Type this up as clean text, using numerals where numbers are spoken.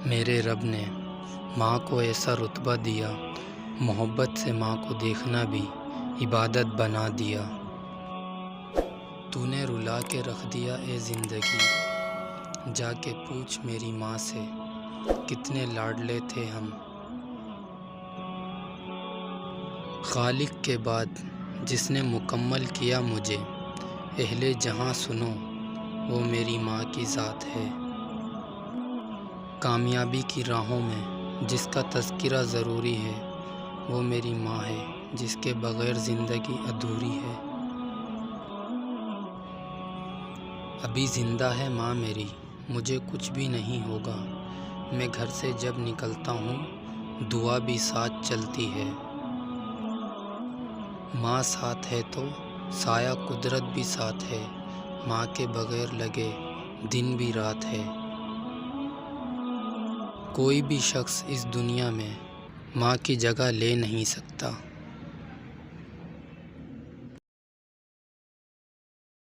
میرے رب نے ماں کو ایسا رتبہ دیا، محبت سے ماں کو دیکھنا بھی عبادت بنا دیا۔ تو نے رلا کے رکھ دیا اے زندگی، جا کے پوچھ میری ماں سے کتنے لاڈلے تھے ہم۔ خالق کے بعد جس نے مکمل کیا مجھے، اہل جہاں سنو وہ میری ماں کی ذات ہے۔ کامیابی کی راہوں میں جس کا تذکرہ ضروری ہے، وہ میری ماں ہے جس کے بغیر زندگی ادھوری ہے۔ ابھی زندہ ہے ماں میری، مجھے کچھ بھی نہیں ہوگا، میں گھر سے جب نکلتا ہوں دعا بھی ساتھ چلتی ہے۔ ماں ساتھ ہے تو سایہ قدرت بھی ساتھ ہے، ماں کے بغیر لگے دن بھی رات ہے۔ کوئی بھی شخص اس دنیا میں ماں کی جگہ لے نہیں سکتا۔